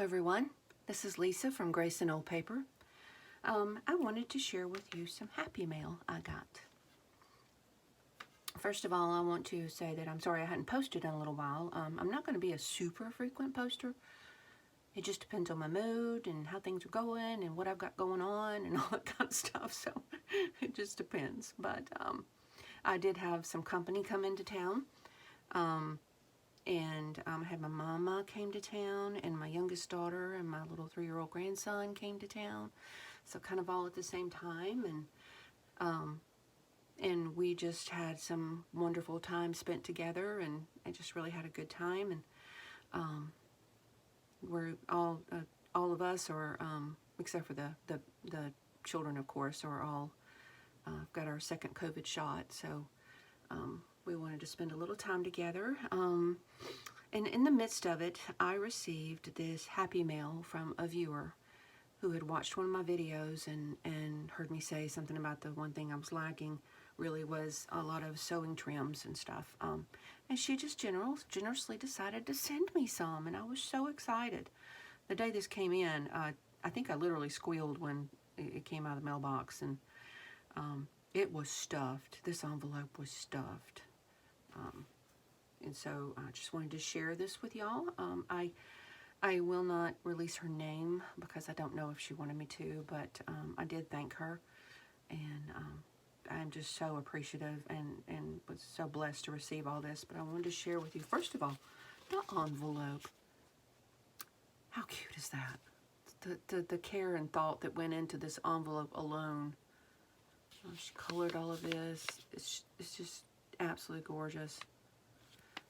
everyone, this is Lisa from Grace and Old Paper. I wanted to share with you some happy mail I got. First of all, I want to say that I'm sorry I hadn't posted in a little while. I'm not going to be a super frequent poster. It just depends on my mood and how things are going and what I've got going on and all that kind of stuff, so it just depends. But I did have some company come into town. I had my mama came to town, and my youngest daughter and my little 3-year-old grandson came to town. So kind of all at the same time, and we just had some wonderful time spent together, and I just really had a good time. And we're all of us are, except for the children, of course, are all got our second COVID shot. So we wanted to spend a little time together. And in the midst of it, I received this happy mail from a viewer who had watched one of my videos and heard me say something about the one thing I was lacking really was a lot of sewing trims and stuff. And she just generously decided to send me some, and I was so excited. The day this came in, I think I literally squealed when it came out of the mailbox, and it was stuffed. This envelope was stuffed. And so I just wanted to share this with y'all. I will not release her name because I don't know if she wanted me to, but I did thank her, and I'm just so appreciative and was so blessed to receive all this. But I wanted to share with you, first of all, the envelope. How cute is that? The care and thought that went into this envelope alone. She colored all of this. It's just absolutely gorgeous.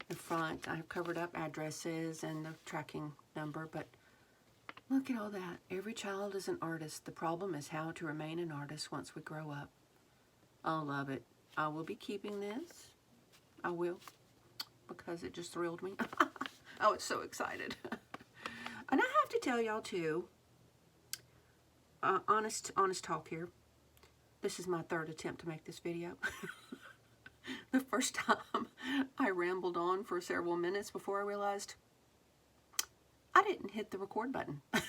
The front, I've covered up addresses and the tracking number, but look at all that. Every child is an artist. The problem is how to remain an artist once we grow up. I love it. I will be keeping this. I will, because it just thrilled me. I was so excited. And I have to tell y'all too, honest talk here. This is my third attempt to make this video. The first time I rambled on for several minutes before I realized I didn't hit the record button. And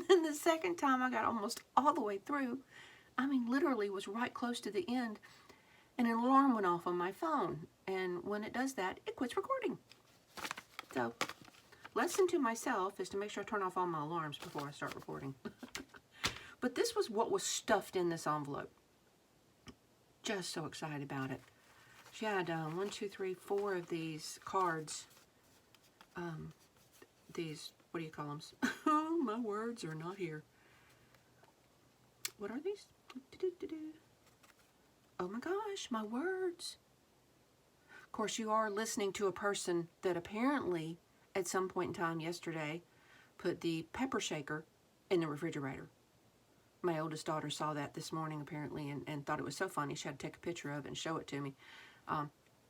then the second time I got almost all the way through, I mean literally was right close to the end, and an alarm went off on my phone. And when it does that, it quits recording. So, lesson to myself is to make sure I turn off all my alarms before I start recording. But this was what was stuffed in this envelope. Just so excited about it. She had 1, 2, 3, 4 of these cards. These, what do you call them? Oh, my words are not here. What are these? Oh my gosh, my words. Of course, you are listening to a person that apparently, at some point in time yesterday, put the pepper shaker in the refrigerator. My oldest daughter saw that this morning, apparently, and thought it was so funny. She had to take a picture of it and show it to me.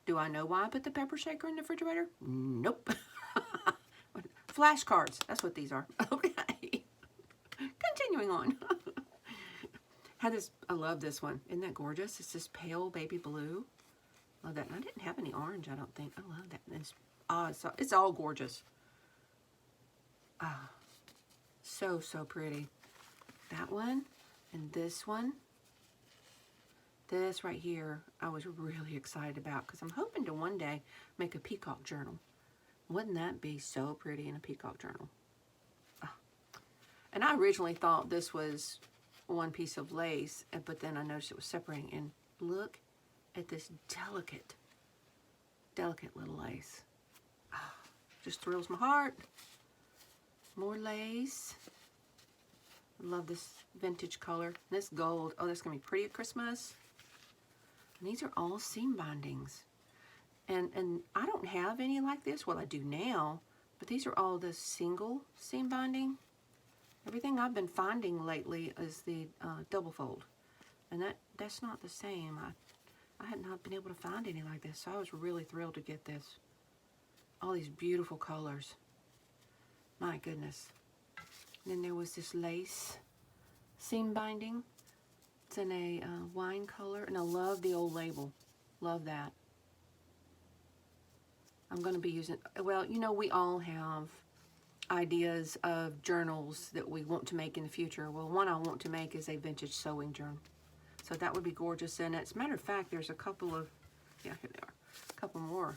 Do I know why I put the pepper shaker in the refrigerator? Nope. Flashcards. That's what these are. Okay. Continuing on. Had this. I love this one. Isn't that gorgeous? It's this pale baby blue. Love that. And I didn't have any orange, I don't think. I love that. It's all gorgeous. So pretty. That one and this one. This right here, I was really excited about because I'm hoping to one day make a peacock journal. Wouldn't that be so pretty in a peacock journal? And I originally thought this was one piece of lace, but then I noticed it was separating. And look at this delicate little lace. Just thrills my heart. More lace. Love this vintage color. This gold. Oh, that's going to be pretty at Christmas. And these are all seam bindings. And I don't have any like this. Well, I do now. But these are all the single seam binding. Everything I've been finding lately is the double fold. And that's not the same. I had not been able to find any like this. So I was really thrilled to get this. All these beautiful colors. My goodness. Then there was this lace seam binding. It's in a wine color, and I love the old label. Love that. I'm going to be using, well, you know, we all have ideas of journals that we want to make in the future. Well, one I want to make is a vintage sewing journal. So that would be gorgeous. And as a matter of fact, there's a couple of, yeah, here they are, a couple more.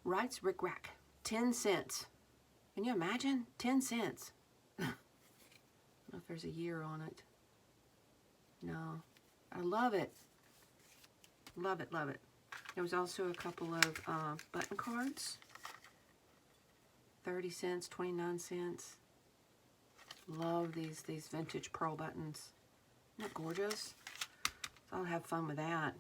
Wright's Rick Rack, 10 cents. Can you imagine? 10 cents. I don't know if there's a year on it. No. I love it. Love it, love it. There was also a couple of button cards. 30 cents, 29 cents. Love these vintage pearl buttons. Isn't that gorgeous? So I'll have fun with that.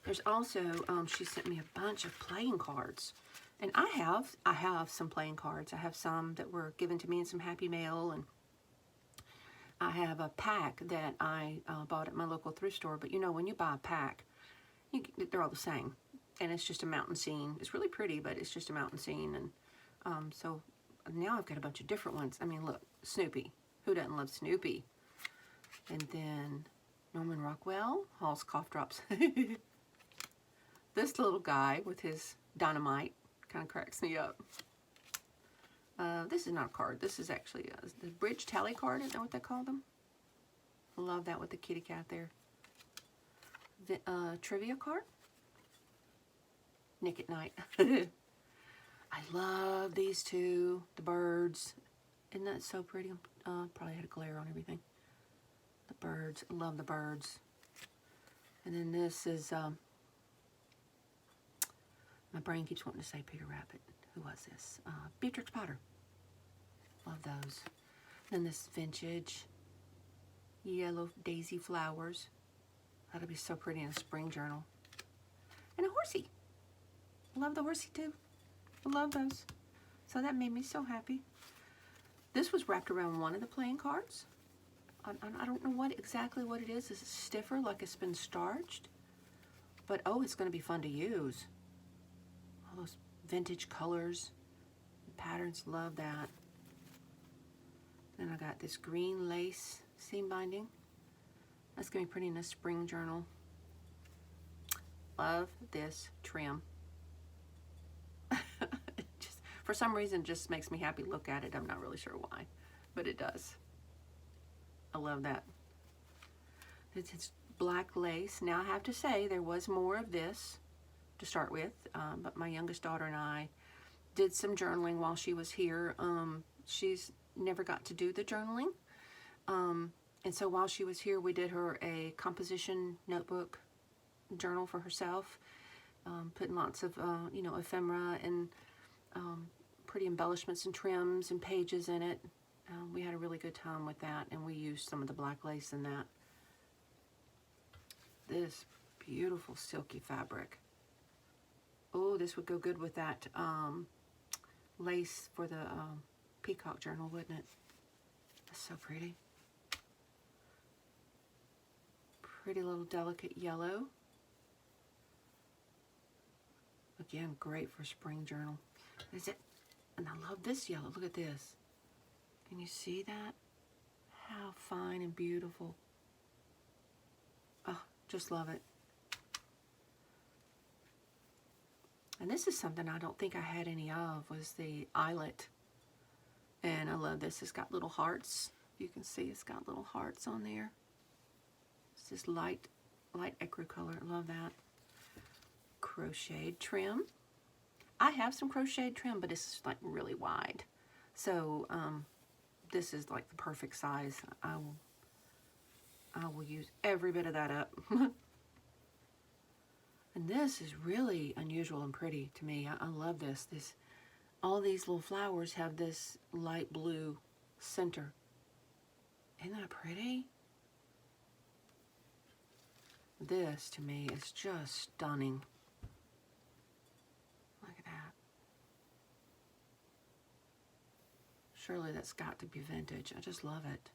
There's also, she sent me a bunch of playing cards. And I have some playing cards. I have some that were given to me in some Happy Mail, and I have a pack that I bought at my local thrift store. But you know, when you buy a pack, they're all the same. And it's just a mountain scene. It's really pretty, but it's just a mountain scene. And so now I've got a bunch of different ones. I mean, look, Snoopy. Who doesn't love Snoopy? And then Norman Rockwell, Hall's Cough Drops. This little guy with his dynamite kind of cracks me up. This is not a card. This is actually the bridge tally card. Is that what they call them? I love that with the kitty cat there. The trivia card. Nick at Night. I love these two. The birds. Isn't that so pretty? Probably had a glare on everything. The birds. I love the birds. And then this is... my brain keeps wanting to say Peter Rabbit. Who was this? Beatrix Potter. Love those. Then this vintage yellow daisy flowers. That'll be so pretty in a spring journal. And a horsey. Love the horsey too. I love those. So that made me so happy. This was wrapped around one of the playing cards. I don't know exactly what it is. Is it stiffer, like it's been starched? But oh, it's going to be fun to use. All those vintage colors, patterns, love that. Then I got this green lace seam binding. That's going to be pretty in a spring journal. Love this trim. Just, for some reason, just makes me happy to look at it. I'm not really sure why, but it does. I love that. It's black lace. Now I have to say there was more of this to start with, but my youngest daughter and I did some journaling while she was here. She's never got to do the journaling, and so while she was here, we did her a composition notebook journal for herself, putting lots of you know, ephemera and pretty embellishments and trims and pages in it. We had a really good time with that, and we used some of the black lace in that. This beautiful silky fabric. Oh, this would go good with that lace for the peacock journal, wouldn't it? That's so pretty. Pretty little delicate yellow. Again, great for spring journal. Is it? And I love this yellow. Look at this. Can you see that? How fine and beautiful. Oh, just love it. And this is something I don't think I had any of, was the eyelet. And I love this. It's got little hearts. You can see it's got little hearts on there. It's this light ecru color. I love that. Crocheted trim. I have some crocheted trim, but it's like really wide. So this is like the perfect size. I will use every bit of that up. And this is really unusual and pretty to me. I love this. All these little flowers have this light blue center. Isn't that pretty? This to me is just stunning. Look at that. Surely that's got to be vintage. I just love it.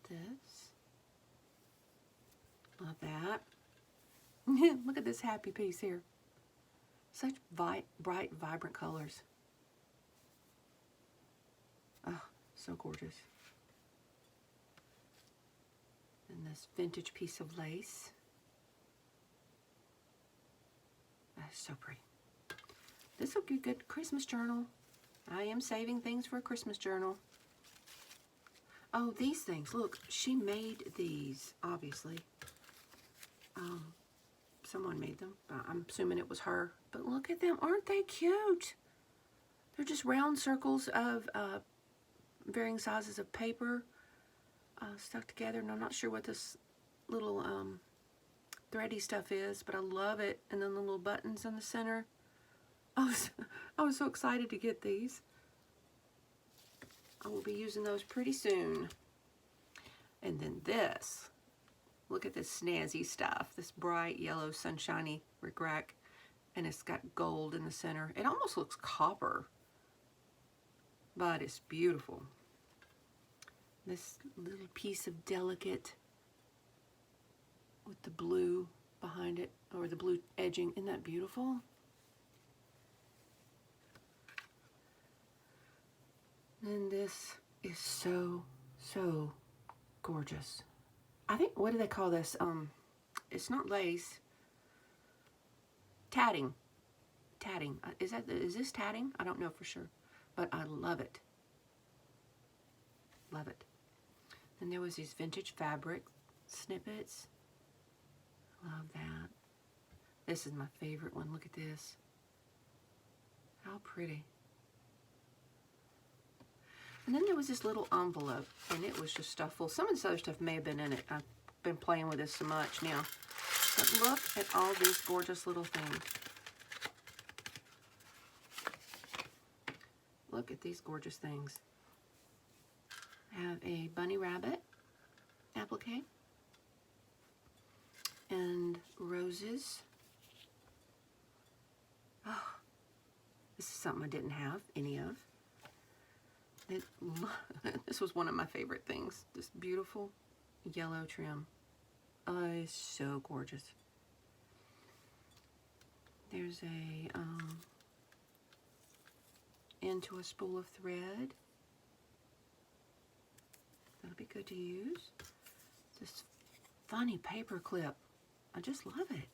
This. Love that. Look at this happy piece here. Such bright, vibrant colors. Oh, so gorgeous. And this vintage piece of lace. So pretty. This will be a good Christmas journal. I am saving things for a Christmas journal. Oh, these things. Look, she made these, obviously. Someone made them. I'm assuming it was her. But look at them. Aren't they cute? They're just round circles of varying sizes of paper stuck together. And I'm not sure what this little thready stuff is, but I love it. And then the little buttons in the center. I was so excited to get these. I will be using those pretty soon. And then this. Look at this snazzy stuff. This bright yellow sunshiny rickrack. And it's got gold in the center. It almost looks copper. But it's beautiful. This little piece of delicate with the blue behind it. Or the blue edging. Isn't that beautiful? And this is so, so gorgeous. I think, what do they call this? It's not lace. Tatting. Tatting. Is this tatting? I don't know for sure. But I love it. Love it. And there was these vintage fabric snippets. Love that. This is my favorite one. Look at this. How pretty. And then there was this little envelope, and it was just stuff full. Some of this other stuff may have been in it. I've been playing with this so much now. But look at all these gorgeous little things. Look at these gorgeous things. I have a bunny rabbit applique. And roses. Oh, this is something I didn't have any of. This was one of my favorite things. This beautiful yellow trim. Oh, it's so gorgeous. There's a into a spool of thread. That'll be good to use. This funny paper clip. I just love it.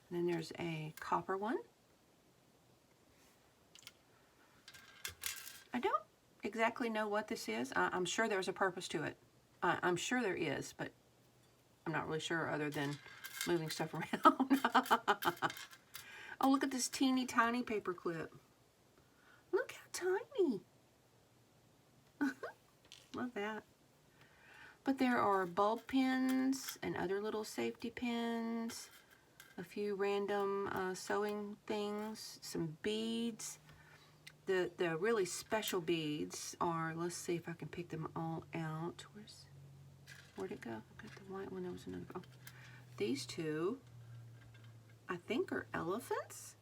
And then there's a copper one. I don't exactly know what this is. I'm sure there's a purpose to it. I'm sure there is, but I'm not really sure other than moving stuff around. Oh, look at this teeny tiny paper clip. Look how tiny. Love that. But there are bulb pins and other little safety pins, a few random sewing things, some beads. The really special beads are, let's see if I can pick them all out. Where'd it go? I got the white one. There was another. Oh, these two, I think, are elephants.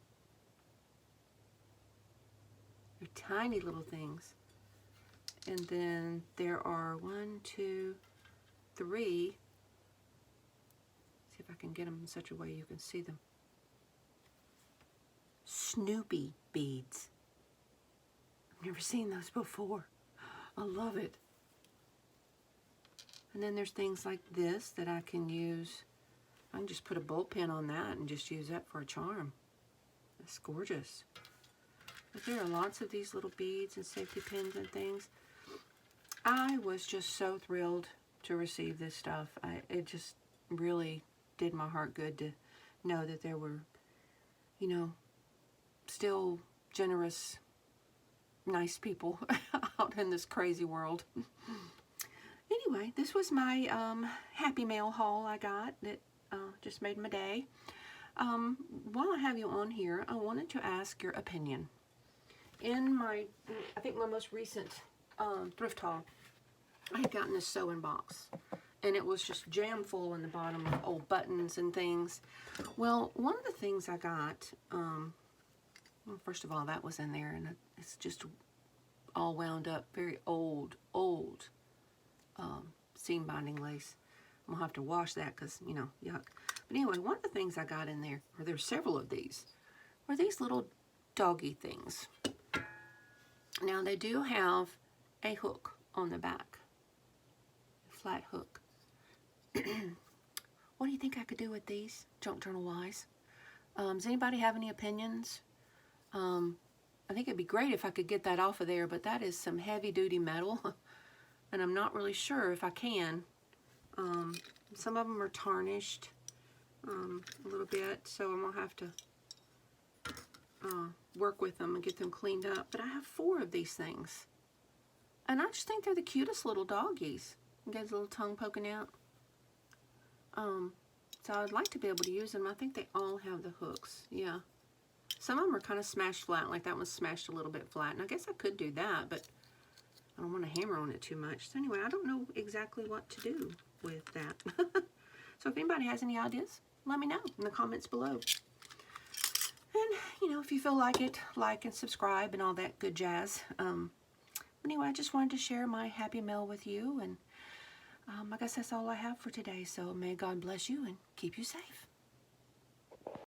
They're tiny little things. And then there are 1, 2, 3. See if I can get them in such a way you can see them. Snoopy beads. I've never seen those before. I love it. And then there's things like this that I can use. I can just put a bulb pin on that and just use that for a charm. That's gorgeous. But there are lots of these little beads and safety pins and things. I was just so thrilled to receive this stuff. It just really did my heart good to know that there were, you know, still generous, nice people out in this crazy world. Anyway, this was my Happy Mail haul I got that just made my day. While I have you on here, I wanted to ask your opinion. In my, I think my most recent thrift haul, I had gotten this sewing box, and it was just jam full in the bottom of old buttons and things. Well, one of the things I got, well, first of all, that was in there, and it's just all wound up, very old seam binding lace. I'm gonna have to wash that because, you know, yuck. But anyway, one of the things I got in there, or there's several of these, were these little doggy things. Now, they do have a hook on the back, a flat hook. What do you think I could do with these, junk journal wise? Does anybody have any opinions? I think it'd be great if I could get that off of there, but that is some heavy-duty metal, and I'm not really sure if I can. Some of them are tarnished a little bit, so I'm going to have to work with them and get them cleaned up. But I have 4 of these things, and I just think they're the cutest little doggies. You guys, a little tongue poking out. So I'd like to be able to use them. I think they all have the hooks. Yeah. Some of them are kind of smashed flat, like that one's smashed a little bit flat. And I guess I could do that, but I don't want to hammer on it too much. So anyway, I don't know exactly what to do with that. So if anybody has any ideas, let me know in the comments below. And, you know, if you feel like it, like and subscribe and all that good jazz. Anyway, I just wanted to share my happy mail with you. And I guess that's all I have for today. So may God bless you and keep you safe.